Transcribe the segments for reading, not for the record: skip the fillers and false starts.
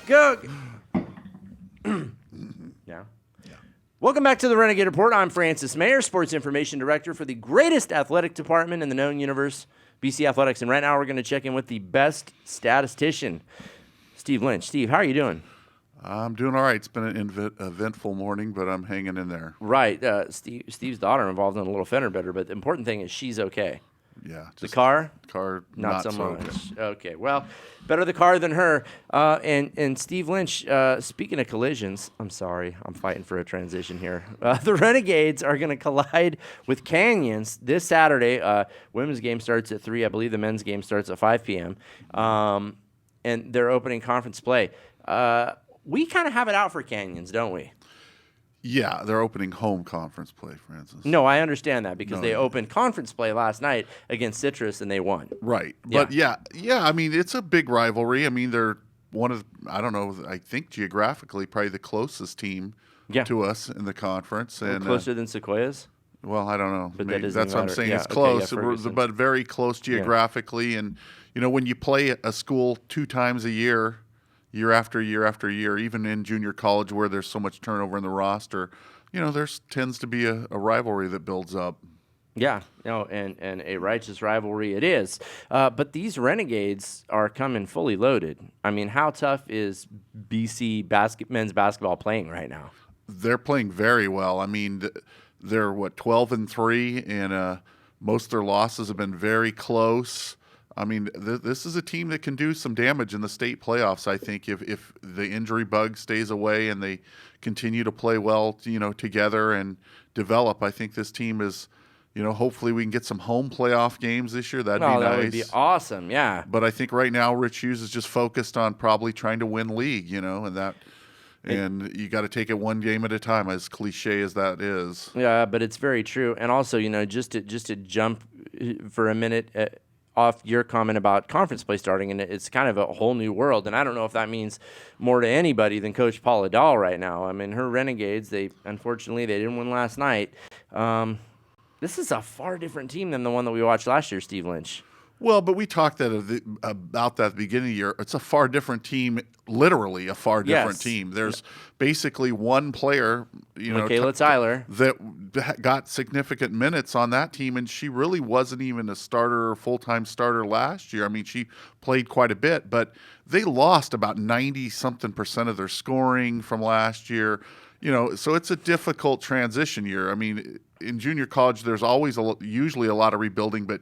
Go. Yeah. Welcome back to the Renegade Report. I'm Francis Mayer, Sports Information Director for the greatest athletic department in the known universe, BC Athletics. And right now we're going to check in with the best statistician, Steve Lynch. Steve, how are you doing? I'm doing all right. It's been an eventful morning, but I'm hanging in there. Right. Steve's daughter involved in a little fender bender, but the important thing is she's okay. Yeah. The car? Not so so much. good. Okay. Well, better the car than her. And Steve Lynch, speaking of collisions, I'm sorry. I'm fighting for a transition here. The Renegades are going to collide with Canyons this Saturday. Women's game starts at 3. I believe the men's game starts at 5 p.m. And they're opening conference play. We kind of have it out for Canyons, don't we? Yeah, they're opening home conference play, Francis. No, I understand that because they opened conference play last night against Citrus and they won. Right. But yeah, I mean, it's a big rivalry. I mean, they're one of, I think geographically probably the closest team to us in the conference. And closer than Sequoias? Well, I don't know. But that's what I'm saying. It's close, but very close geographically. Yeah. And, when you play a school 2 times a year after year after year, even in junior college where there's so much turnover in the roster, there tends to be a rivalry that builds up. Yeah, and a righteous rivalry it is. But these Renegades are coming fully loaded. I mean, how tough is BC men's basketball playing right now? They're playing very well. I mean, they're 12-3, and most of their losses have been very close. I mean, this is a team that can do some damage in the state playoffs, I think, if the injury bug stays away and they continue to play well, together and develop. I think this team is, hopefully we can get some home playoff games this year. That'd be nice. That would be awesome, yeah. But I think right now Rich Hughes is just focused on probably trying to win league, and you got to take it one game at a time, as cliche as that is. Yeah, but it's very true. And also, just to jump for a minute off your comment about conference play starting, and it's kind of a whole new world. And I don't know if that means more to anybody than Coach Paula Dahl right now. I mean, her Renegades, unfortunately they didn't win last night. This is a far different team than the one that we watched last year, Steve Lynch. Well, but we talked about that at the beginning of the year. It's a far different team, literally a far different team. There's basically one player, Michaela Tyler, that got significant minutes on that team, and she really wasn't even a starter or full-time starter last year. I mean, she played quite a bit, but they lost about 90-something% of their scoring from last year. So it's a difficult transition year. I mean, in junior college, there's always usually a lot of rebuilding, but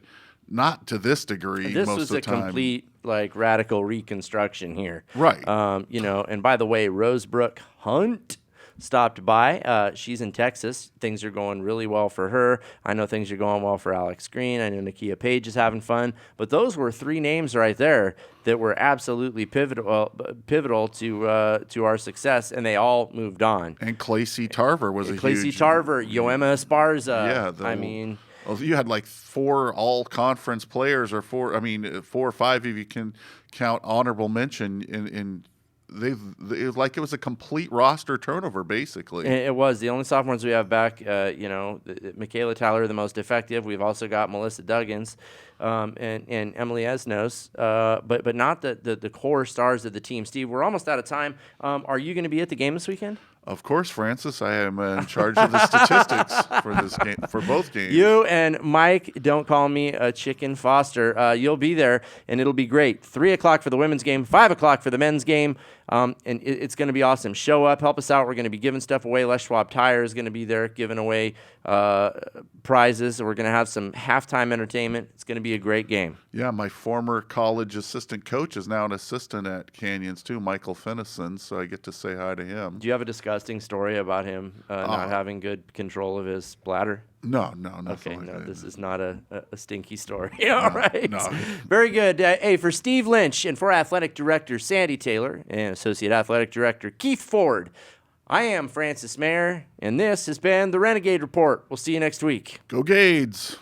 not to this degree. This most was of the a time. Complete radical reconstruction here, right? And by the way, Rosebrook Hunt stopped by. She's in Texas. Things are going really well for her. I know things are going well for Alex Green. I know Nakia Page is having fun. But those were 3 names right there that were absolutely pivotal to our success, and they all moved on. And Clacy Tarver was Clacy Tarver, Yoema Esparza. Yeah, well, you had 4 all-conference players, or 4 or 5 if you can count honorable mention. It was a complete roster turnover, basically. It was. The only sophomores we have back, Michaela Tyler, the most effective. We've also got Melissa Duggins and Emily Esnos, but not the core stars of the team. Steve, we're almost out of time. Are you going to be at the game this weekend? Of course, Francis. I am in charge of the statistics for this game, for both games. You and Mike, don't call me a chicken Foster. You'll be there, and it'll be great. 3 o'clock for the women's game, 5 o'clock for the men's game, and it's going to be awesome. Show up, help us out. We're going to be giving stuff away. Les Schwab Tire is going to be there giving away prizes. We're going to have some halftime entertainment. It's going to be a great game. Yeah, my former college assistant coach is now an assistant at Canyons, too, Michael Finnison, so I get to say hi to him. Do you have a disgusting story about him not having good control of his bladder? No, nothing okay, like that. This is not a stinky story. All right. No. Very good. Hey, for Steve Lynch and for Athletic Director Sandy Taylor and Associate Athletic Director Keith Ford, I am Francis Mayer, and this has been the Renegade Report. We'll see you next week. Go Gades!